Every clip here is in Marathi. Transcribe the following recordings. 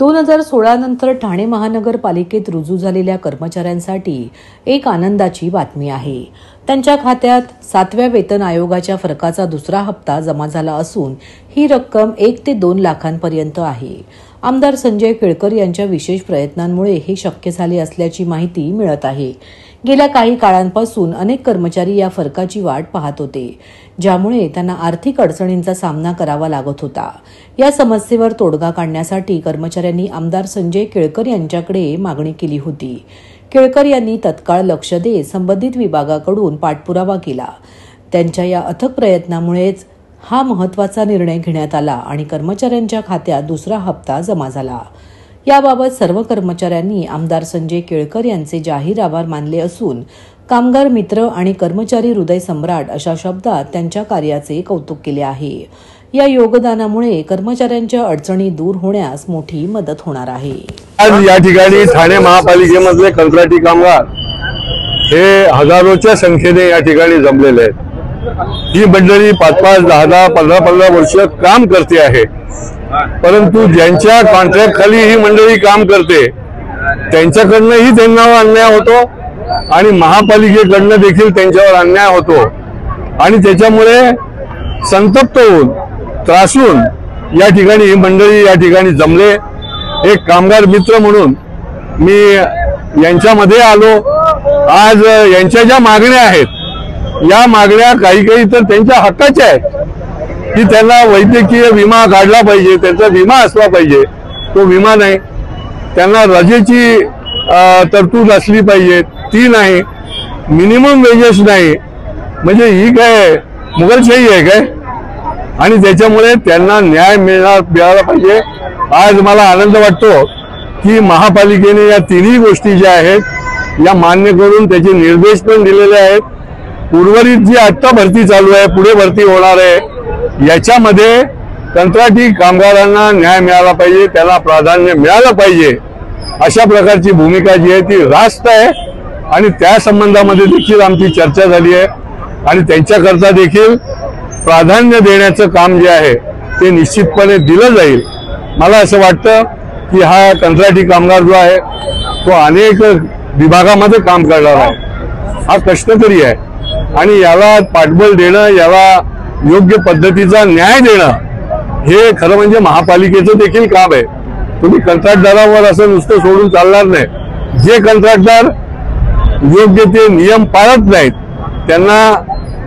2016 नंतर ठाणे महानगरपालिकेत रुजू झालेल्या कर्मचाऱ्यांसाठी एक आनंदाची बातमी आहे। त्यांच्या खात्यात 7व्या वेतन आयोगाच्या फरकाचा दुसरा हप्ता जमा झाला असून ही रक्कम 1 ते 2 लाखांपर्यंत आहे। आमदार संजय केळकर यांच्या विशेष प्रयत्नांमुळे हे शक्य झाले असल्याची माहिती मिळत आहे। गेल्या काही काळांपासून अनेक कर्मचारी या फरकाची वाट पाहत होते, ज्यामुळे त्यांना आर्थिक अडचणींचा सामना करावा लागत होता। या समस्येवर तोडगा काढण्यासाठी कर्मचाऱ्यांनी आमदार संजय केळकर यांच्याकडे मागणी केली होती। केळकर यांनी तत्काळ लक्ष देत संबंधित विभागाकडून पाठपुरावा केला। त्यांच्या या अथक प्रयत्नामुळेच हा महत्त्वाचा निर्णय घेण्यात आला आणि कर्मचाऱ्यांच्या खात्यात दुसरा हप्ता जमा झाला। याबाबत सर्व कर्मचाऱ्यांनी आमदार संजय केळकर यांचे जाहीर आभार मानले असून कामगार मित्र आणि कर्मचारी हृदय सम्राट अशा शब्दात त्यांच्या कार्याचे कौतुक केले आहे। या योगदानामुळे कर्मचाऱ्यांच्या अडचणी दूर होण्यास मोठी मदत होणार आहे। आज या ठिकाणी ठाणे महापालिकेमधले कंत्राटी कामगार हे हजारोच्या संख्येने या ठिकाणी जमलेले आहेत। ही मंडळी 5-5, 10-10, 15-15 वर्ष काम करते आहे, परंतु ज्यांच्या कॉन्ट्रॅक्ट खाली ही मंडळी काम करते त्यांच्याकडनंही त्यांना अन्याय होतो आणि महापालिकेकडनं देखील त्यांच्यावर अन्याय होतो आणि त्याच्यामुळे संतप्त होऊन त्रासून या ठिकाणी ही मंडळी या ठिकाणी जमले। एक कामगार मित्र म्हणून मी यांच्यामध्ये आलो। आज यांच्या ज्या मागण्या आहेत या मागण्या काही तर त्यांच्या हक्काच्या आहेत की त्यांना वैद्यकीय विमा काढला पाहिजे, त्यांचा विमा असला पाहिजे, तो विमा नाही। त्यांना रजेची तरतूद असली पाहिजे, ती नाही। मिनिमम वेजेस नाही, म्हणजे ही काय मुघलशाही आहे काय? आणि त्याच्यामुळे त्यांना न्याय मिळाला पाहिजे। आज मला आनंद वाटतो की महापालिकेने या तिन्ही गोष्टी ज्या आहेत या मान्य करून त्याचे निर्देश पण दिलेले आहेत। उर्वरित जी आता भरती चालू आहे, पुढे भरती होणार आहे, याच्यामध्ये कंत्राटी कामगारांना न्याय मिळाला पाहिजे, त्यांना प्राधान्य मिळालं पाहिजे, अशा प्रकारची भूमिका जी आहे ती रास्त आहे आणि त्या संबंधामध्ये देखील आमची चर्चा झाली आहे आणि त्यांच्याकरता देखील प्राधान्य देण्याचं काम जे आहे ते निश्चितपणे दिलं जाईल। मला असं वाटतं की हा कंत्राटी कामगार जो आहे तो अनेक विभागामध्ये काम करणार आहे, हा कष्टकरी आहे आणि याला पाठबळ देणं, याला योग्य पद्धतीचा न्याय देणं हे खरं म्हणजे महापालिकेचं देखील काम आहे। तुम्ही कंत्राटदारावर असं नुसतं सोडून चालणार नाही। जे कंत्राटदार योग्य ते नियम पाळत नाहीत त्यांना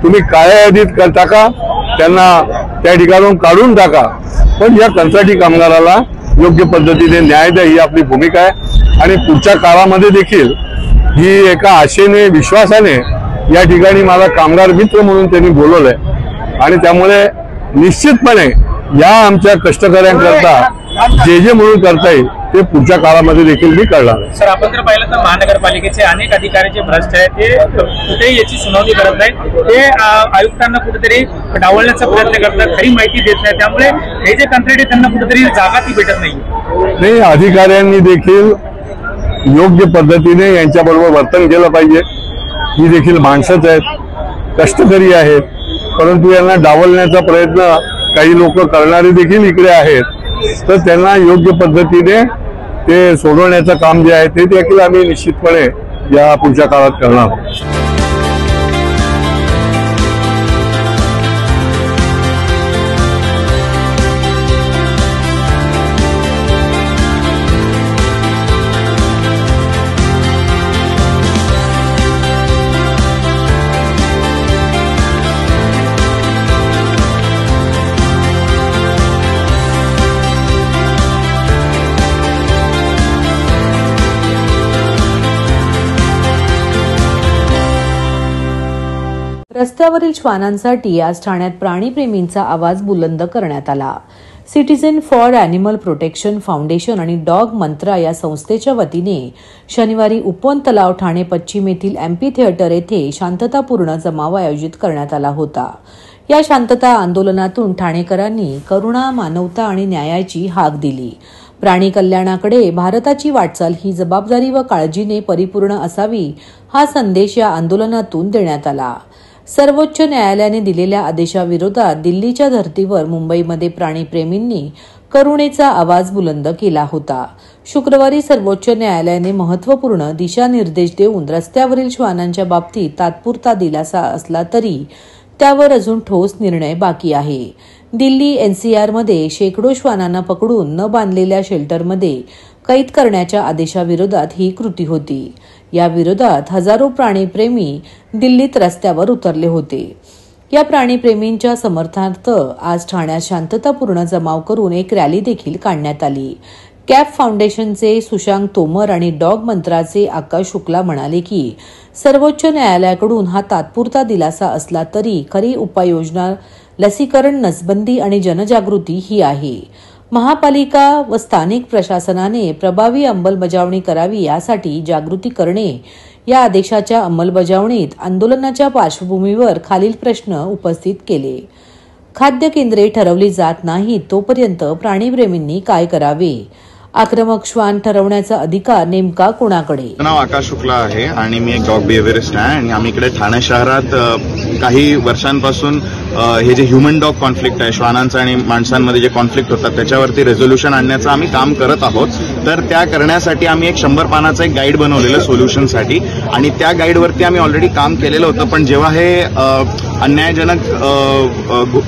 तुम्ही काळ्या यादीत टाका, त्यांना त्या ठिकाणाहून काढून टाका, पण या कंत्राटी कामगाराला योग्य पद्धतीने न्याय द्या, ही आपली भूमिका आहे। आणि पुढच्या काळामध्ये देखील ही एका आशेने, विश्वासाने या ठिकाणी मला कामगार मित्र म्हणून त्यांनी बोलवलंय आणि त्यामुळे निश्चितपणे या आमच्या कष्टकऱ्यांकरता जे म्हणून करता येईल ते पुढच्या काळामध्ये देखील मी करणार आहे। सर, आपण जर पाहिलं तर महानगरपालिकेचे अनेक अधिकारी जे भ्रष्ट आहेत ते कुठेही याची सुनावणी करत नाहीत, ते आयुक्तांना कुठेतरी डावलण्याचा प्रयत्न करतात, खरी माहिती देत नाही, त्यामुळे हे जे कंत्राटी त्यांना कुठेतरी जागा ती भेटत नाही। अधिकाऱ्यांनी देखील योग्य पद्धतीने यांच्याबरोबर वर्तन केलं पाहिजे। ही देखील माणसंच आहेत, कष्टकरी आहेत, परंतु यांना डावलण्याचा प्रयत्न काही लोक करणारे देखील इकडे आहेत, तर त्यांना योग्य पद्धतीने ते सोडवण्याचं काम जे आहे ते देखील आम्ही निश्चितपणे या पुढच्या काळात करणार आहोत। रस्त्यावरील श्वानांसाठी आज ठाण्यात प्राणीप्रेमींचा आवाज बुलंद करण्यात आला। Citizen for animal protection foundation आणि डॉग मंत्रा या संस्थेच्या वतीने शनिवारी उपवन तलाव ठाणे पश्चिम येथील एम्पी थिएटर येथे शांततापूर्ण जमाव आयोजित करण्यात आला होता। या शांतता आंदोलनातून ठाणेकरांनी करुणा, मानवता आणि न्यायाची हाक दिली। प्राणी कल्याणाकडे भारताची वाटचाल ही जबाबदारी व काळजीने परिपूर्ण असावी, हा संदेश या आंदोलनातून देण्यात आला। सर्वोच्च न्यायालयाने दिलेल्या आदेशाविरोधात दिल्लीच्या धर्तीवर मुंबईमध्ये प्राणीप्रेमींनी करुणेचा आवाज बुलंद केला होता. शुक्रवारी सर्वोच्च न्यायालयाने महत्त्वपूर्ण दिशानिर्देश देऊन रस्त्यावरील श्वानांच्या बाबतीत तात्पुरता दिलासा असला तरी त्यावर अजून ठोस निर्णय बाकी आहे. दिल्ली एनसीआरमध्ये शेकडो श्वानांना पकडून न बांधलेल्या शेल्टरमध्ये कैद करण्याच्या आदेशाविरोधात ही कृती होती. या विरोधात हजारो प्राणीप्रेमी दिल्लीत रस्त्यावर उतरले होते. या प्राणीप्रेमींच्या समर्थनार्थ आज ठाण्यात शांततापूर्ण जमाव करून एक रॅली देखील काढण्यात आली. कॅप फाउंडेशनचे सुशांत तोमर आणि डॉग मंत्राचे आकाश शुक्ला म्हणाले की सर्वोच्च न्यायालयाकडून हा तात्पुरता दिलासा असला तरी खरी उपाययोजना लसीकरण, नसबंदी आणि जनजागृती ही आहे. महापालिका व स्थानिक प्रशासनाने प्रभावी अंमलबजावणी करावी यासाठी जागृती करणे. या आदेशाच्या अंमलबजावणीत आंदोलनाच्या पार्श्वभूमीवर खालील प्रश्न उपस्थित केले. खाद्य केंद्रे ठरवली जात नाहीत तोपर्यंत प्राणीप्रेमींनी काय करावे? आक्रमक श्वान ठरवण्याचा अधिकार नेमका कोणाकडे? नाव आकाश शुक्ला आहे आणि मी एक डॉग बिहेवियरिस्ट आहे आणि आम्ही इकडे ठाणे शहरात काही वर्षांपासून हे जे ह्युमन डॉग कॉन्फ्लिक्ट आहे, श्वानांचं आणि माणसांमध्ये जे कॉन्फ्लिक्ट होतात त्याच्यावरती रेझोल्युशन आणण्याचं आम्ही काम करत आहोत. तर त्या करण्यासाठी आम्ही एक 100 पानाचं एक गाईड बनवलेलं सोल्युशनसाठी आणि त्या गाईडवरती आम्ही ऑलरेडी काम केलेलं होतं. पण जेव्हा हे अन्यायजनक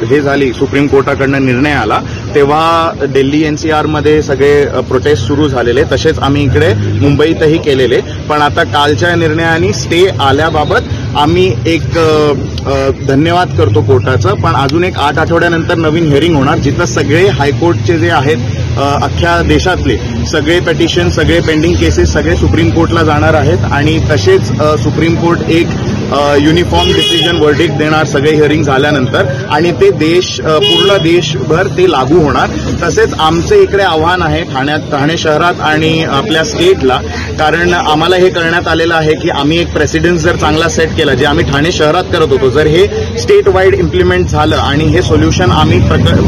हे झाली, सुप्रीम कोर्टाकडनं निर्णय आला, तेव्हा दिल्ली एनसीआरमध्ये सगळे प्रोटेस्ट सुरू झालेले. तसेच आम्ही इकडे मुंबईतही केलेले. पण आता कालच्या निर्णयाने स्टे आल्याबाबत आम्ही एक धन्यवाद करतो कोर्टाचं. पण अजून एक 8 आठवड्यानंतर नवीन हिअरिंग होणार, जिथं सगळे हायकोर्टचे जे आहेत अख्ख्या देशातले सगळे पेटिशन, सगळे पेंडिंग केसेस सगळे सुप्रीम कोर्टला जाणार आहेत आणि तसेच सुप्रीम कोर्ट एक युनिफॉर्म डिसिजन वर्डिक्ट देणार सगळे हिअरिंग झाल्यानंतर आणि ते पूर्ण देशभर ते लागू होणार. तसेच आमचे इकडे आव्हान आहे ठाणे शहरात आणि आपल्या स्टेटला, कारण आम्हाला हे करण्यात आलेलं आहे की आम्ही एक प्रेसिडेन्स जर चांगला सेट केला, जे आम्ही ठाणे शहरात करत होतो, जर हे स्टेट वाईड इम्प्लिमेंट झालं आणि हे सोल्युशन आम्ही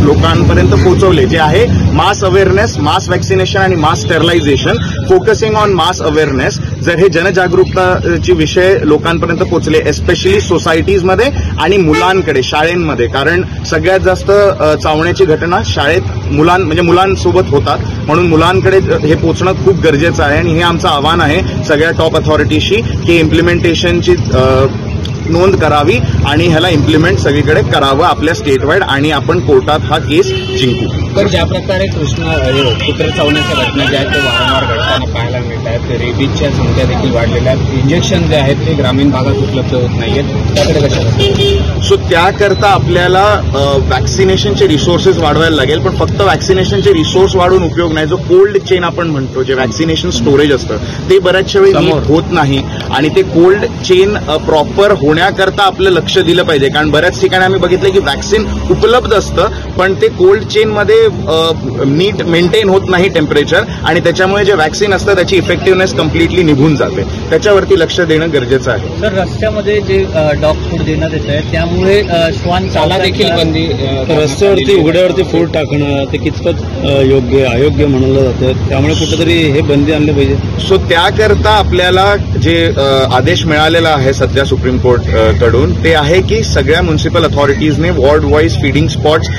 लोकांपर्यंत पोहोचवले, जे आहे मास अवेअरनेस, मास व्हॅक्सिनेशन आणि मास sterilisation, focusing on mass awareness. जर हे जनजागरूकताचे विषय लोकांपर्यंत पोहोचले, एस्पेशली सोसायटीजमध्ये आणि मुलांकडे, शाळेंमध्ये, कारण सगळ्यात जास्त चावण्याची घटना शाळेत मुलांसोबत होतात, म्हणून मुलांकडे हे पोहोचणं खूप गरजेचं आहे. आणि हे आमचं आव्हान आहे सगळ्या टॉप अथॉरिटीशी की इम्प्लिमेंटेशनची नोंद करावी आणि ह्याला इम्प्लिमेंट सगळीकडे करावं आपल्या स्टेट वाईड आणि आपण कोर्टात हा केस जिंकू. तर ज्या प्रकारे कुत्रे चावण्याच्या घटना ज्या आहेत ते वारंवार घडताना पाहायला मिळत आहेत, रेबीजच्या संख्या देखील वाढलेल्या आहेत, इंजेक्शन जे आहेत ते ग्रामीण भागात उपलब्ध होत नाहीयेत, त्याकडे कशा? सो त्याकरता आपल्याला वॅक्सिनेशनचे रिसोर्सेस वाढवायला लागेल. पण फक्त वॅक्सिनेशनचे रिसोर्स वाढवून उपयोग नाही. जो कोल्ड चेन आपण म्हणतो, जे वॅक्सिनेशन स्टोरेज असतं, ते बऱ्याचशा वेळी होत नाही आणि ते कोल्ड चेन प्रॉपर होण्याकरता आपलं लक्ष दिलं पाहिजे. कारण बऱ्याच ठिकाणी आम्ही बघितलं की वॅक्सिन उपलब्ध असतं पण ते कोल्ड चेनमध्ये नीट मेंटेन होत नाही टेम्परेचर आणि त्याच्यामुळे जे वॅक्सिन असतं त्याची इफेक्टिव्हनेस कम्प्लिटली निघून जाते. त्याच्यावरती लक्ष देणं गरजेचं आहे. तर रस्त्यामध्ये जे डॉग फूड देण्यात येत आहे त्यामुळे श्वान चाला देखील बंदी, रस्त्यावरती उघड्यावरती फूड टाकणं ते कितपत योग्य अयोग्य म्हणलं जातं, त्यामुळे कुठेतरी हे बंदी आणली पाहिजे. सो त्याकरता आपल्याला जे आदेश मिळालेला आहे सध्या सुप्रीम कोर्ट कडून, ते आहे की सगळ्या म्युन्सिपल अथॉरिटीजने वॉर्ड वाईज फीडिंग स्पॉट्स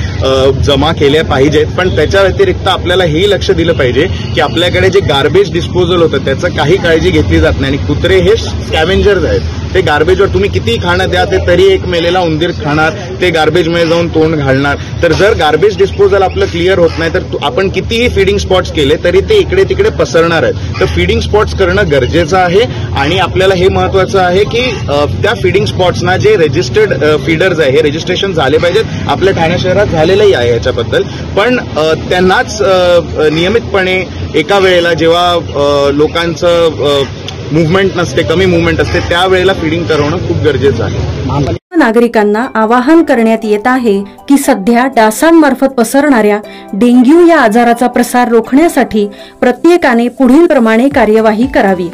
जमा केले पाहिजेत. पण त्याच्या व्यतिरिक्त आपल्याला हेही लक्ष दिलं पाहिजे की आपल्याकडे जे गार्बेज डिस्पोजल होतं त्याचं काही काळजी घेतली जात नाही. आणि कुत्रे हे स्कॅव्हेंजर्स आहेत, ते गार्बेजवर तुम्ही किती खाणं द्या ते तरी एक मेलेला उंदीर खाणार, ते गार्बेजमध्ये जाऊन तोंड घालणार. तर जर गार्बेज डिस्पोजल आपलं क्लिअर होत नाही तर आपण कितीही फीडिंग स्पॉट्स केले तरी ते इकडे तिकडे पसरणार आहेत. तर फीडिंग स्पॉट्स करणं गरजेचं आहे आणि आपल्याला हे महत्वाचं आहे की त्या फीडिंग स्पॉट्सना जे रजिस्टर्ड फीडर्स आहे हे रजिस्ट्रेशन झाले पाहिजेत. आपल्या ठाणे शहरात झालेलंही आहे याच्याबद्दल. पण त्यांनाच नियमितपणे एका वेळेला जेव्हा लोकांचं मुव्हमेंट नसते, कमी मुव्हमेंट असते, त्यावेळेला फीडिंग करवणं खूप गरजेचं आहे. नागरिकांना आवाहन करण्यात येत आहे की सध्या डासांमार्फत पसरणाऱ्या डेंग्यू या आजाराचा प्रसार रोखण्यासाठी प्रत्येकाने पुढील प्रमाणे कार्यवाही करावी.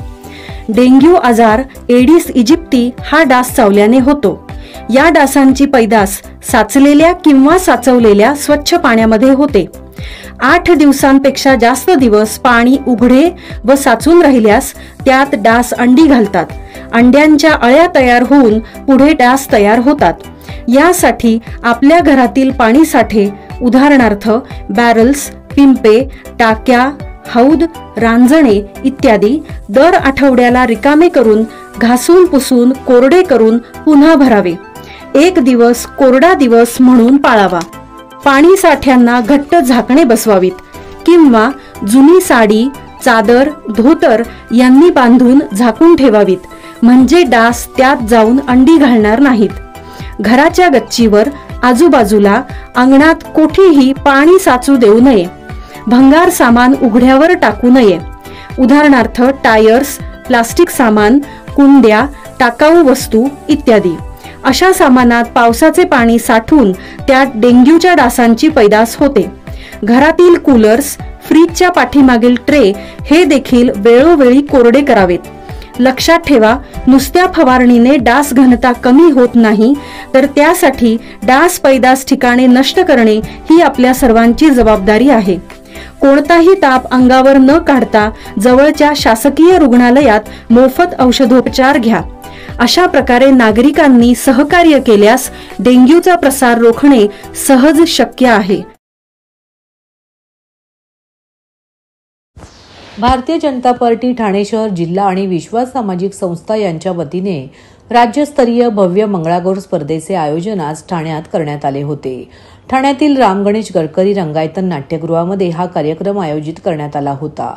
डेंग्यू आजार एडिस इजिप्ती हा डास चावल्याने होतो. या डासांची पैदास साचलेल्या किंवा साचवलेल्या स्वच्छ पाण्यामध्ये होते. 8 दिवसांपेक्षा जास्त दिवस पाणी उघडे व साचून राहिल्यास त्यात डास अंडी घालतात. अंड्यांच्या अळ्या तयार होऊन पुढे डास तयार होतात. यासाठी आपल्या घरातील पाणी साठे, उदाहरणार्थ बॅरल्स, पिंपे, टाक्या, हौद, रांजणे इत्यादी दर आठवड्याला रिकामे करून घासून पुसून कोरडे करून पुन्हा भरावे. एक दिवस कोरडा दिवस म्हणून पाळावा. पाणी साठ्यांना घट्ट झाकणे बसवावीत किंवा जुनी साडी, चादर, धोतर यांनी बांधून झाकून ठेवावीत, म्हणजे डास त्यात जाऊन अंडी घालणार नाहीत. घराच्या गच्चीवर, आजूबाजूला, अंगणात कोठेही पाणी साचू देऊ नये. भंगार सामान उघड्यावर टाकू नये. उदाहरणार्थ टायर्स, प्लास्टिक सामान, कुंड्या, टाकाऊ वस्तू इत्यादी. अशा सामानात पावसाचे पाणी साठून त्यात डेंग्यूच्या डासांची पैदास होते. घरातील कूलर्स, फ्रीजच्या पाठीमागील ट्रे हे देखील वेळोवेळी कोरडे करावेत. लक्षात ठेवा, नुसत्या फवारणीने डास घनता कमी होत नाही, तर त्यासाठी डास पैदास ठिकाणे नष्ट करणे ही आपल्या सर्वांची जबाबदारी आहे. कोणताही ताप अंगावर न काढता जवळच्या शासकीय रुग्णालयात मोफत औषधोपचार घ्या. अशा प्रकारे नागरिकांनी सहकार्य केल्यास डेंग्यूचा प्रसार रोखणे सहज शक्य आहे. भारतीय जनता पार्टी ठाणे शहर, जिल्हा आणि विश्वास सामाजिक संस्था यांच्या वतीने राज्यस्तरीय भव्य मंगळागौर स्पर्धेचे आयोजन आज ठाण्यात करण्यात आले होते. ठाण्यातील राम गणेश गडकरी रंगायतन नाट्यगृहामध्ये हा कार्यक्रम आयोजित करण्यात आला होता.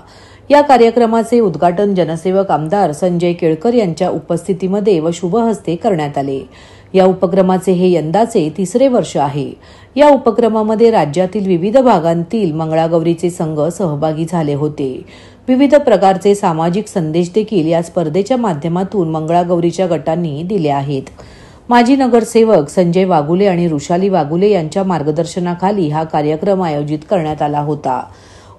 या कार्यक्रमाचे उद्घाटन जनसेवक आमदार संजय केळकर यांच्या उपस्थितीमध्ये व शुभहस्ते करण्यात आले. या उपक्रमाचे हे यंदाचे 3रे वर्ष आहे. या उपक्रमामध्ये राज्यातील विविध भागांतील मंगळागौरीचे संघ सहभागी झाले होते. विविध प्रकारचे सामाजिक संदेश देखील या स्पर्धेच्या माध्यमातून मंगळागौरीच्या गटांनी दिले आहेत. माजी नगरसेवक संजय वागुले आणि ऋषाली वागुले यांच्या मार्गदर्शनाखाली हा कार्यक्रम आयोजित करण्यात आला होता.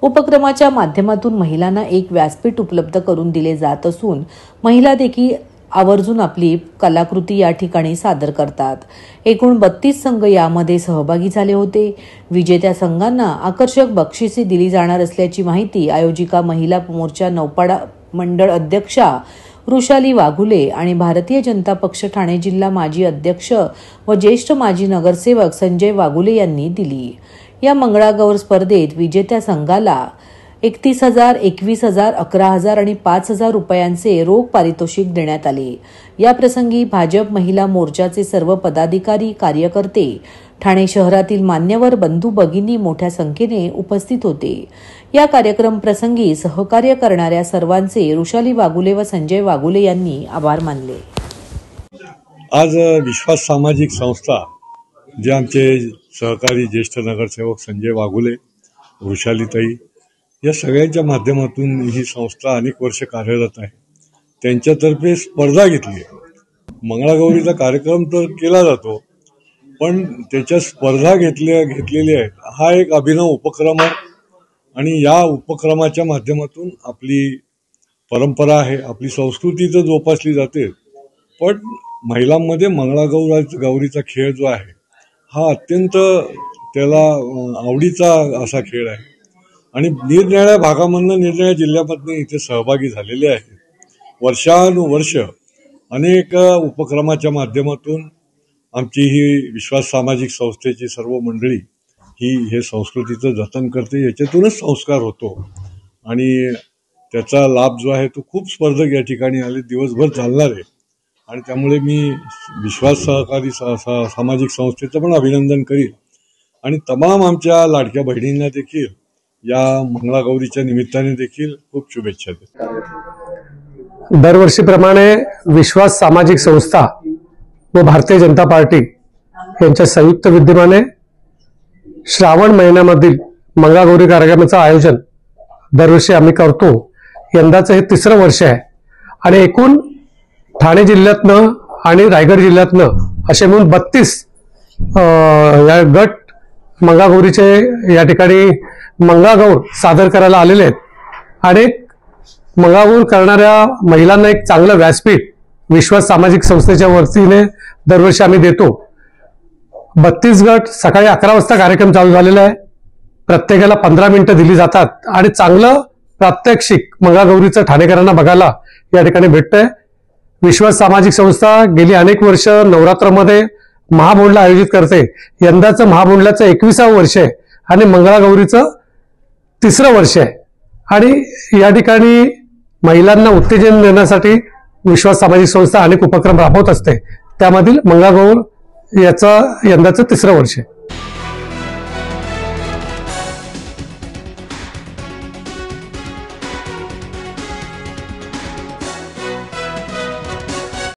उपक्रमाच्या माध्यमातून महिलांना एक व्यासपीठ उपलब्ध करून दिले जात असून महिला देखील आवर्जून आपली कलाकृती या ठिकाणी सादर करतात. एकूण 32 संघ यामध्ये सहभागी झाले होते. विजेत्या संघांना आकर्षक बक्षिसे दिली जाणार असल्याची माहिती आयोजिका महिला मोर्चा नौपाडा मंडळ अध्यक्षा ऋषाली वाघुले आणि भारतीय जनता पक्ष ठाणे जिल्हा माजी अध्यक्ष व ज्येष्ठ माजी नगरसेवक संजय वाघुले यांनी दिली. या मंगळागौर स्पर्धेत विजेत्या संघाला 31,000, 21,000, 11,000 आणि 5,000 रुपयांचे रोख पारितोषिक देण्यात आले. या प्रसंगी भाजप महिला मोर्चाचे सर्व पदाधिकारी, कार्यकर्ते, ठाणे शहरातील मान्यवर बंधू भगिनी मोठ्या संख्येने उपस्थित होते. या कार्यक्रम प्रसंगी सहकार्य करणाऱ्या सर्वांचे ऋषाली वाघुले व संजय वाघुले यांनी आभार मानले. आज विश्वास सामाजिक संस्था जे आमचे सहकारी ज्येष्ठ नगरसेवक संजय वाघुले, ऋषालीताई या सगळ्यांच्या माध्यमातून ही संस्था अनेक वर्ष कार्यरत आहे. त्यांच्यातर्फे स्पर्धा घेतली आहे. मंगळागौरीचा कार्यक्रम तर केला जातो, पण त्याच्या स्पर्धा घेतलेल्या आहेत. हा एक अभिनव उपक्रम आहे आणि या उपक्रमाच्या माध्यमातून आपली परंपरा आहे, आपली संस्कृती तर जोपासली जाते, पण महिलांमध्ये मंगळागौरीचा खेळ जो आहे हा अत्यंत त्याला आवडीचा असा खेळ आहे आणि निरनिराळ्या भागामधनं, निरनिराळ्या जिल्ह्यामधनं इथे सहभागी झालेले आहेत. वर्षानुवर्ष अनेक उपक्रमाच्या माध्यमातून आमची ही विश्वास सामाजिक संस्थेची सर्व मंडळी ही हे संस्कृतीचं जतन करते. याच्यातूनच संस्कार होतो आणि त्याचा लाभ जो आहे तो खूप स्पर्धक या ठिकाणी आले, दिवसभर चालणार आहे. आणि त्यामुळे मी विश्वास सहकारी सामाजिक संस्थेचं पण अभिनंदन करीन आणि तमाम आमच्या लाडक्या बहिणींना देखील या मंगळागौरीच्या निमित्ताने देखील खूप शुभेच्छा देतो. दरवर्षीप्रमाणे विश्वास सामाजिक संस्था व भारतीय जनता पार्टी यांच्या संयुक्त विद्यमाने श्रावण महिन्यामधील मंगळागौरी कार्यक्रमाचं आयोजन दरवर्षी आम्ही करतो. यंदाचं हे 3रं वर्ष आहे आणि एकूण ठाणे जिल्ह्यातनं आणि रायगड जिल्ह्यातनं असे मिळून 32 या गट मंगळागौरीचे या ठिकाणी मंगळागौर सादर करायला आलेले आहेत. अनेक मंगळागौर करणाऱ्या महिलांना एक चांगलं व्यासपीठ विश्वास सामाजिक संस्थेच्या वतीने दरवर्षी आम्ही देतो. 32 गट सकाळी 11 वाजता कार्यक्रम चालू झालेला आहे. प्रत्येकाला 15 मिनिटं दिली जातात आणि चांगलं प्रात्यक्षिक मंगळागौरीचं ठाणेकरांना बघायला या ठिकाणी भेटतंय. विश्वास सामाजिक संस्था गेली अनेक वर्ष नवरात्रामध्ये महामोंडला आयोजित करते. यंदाचं महामोंडलाचं 21वं वर्ष आहे आणि मंगळागौरीचं तिसरं वर्ष आहे आणि या ठिकाणी महिलांना उत्तेजन देण्यासाठी विश्वास सामाजिक संस्था अनेक उपक्रम राबवत असते. त्यामधील मंगळागौर याचं यंदाचं तिसरं वर्ष आहे.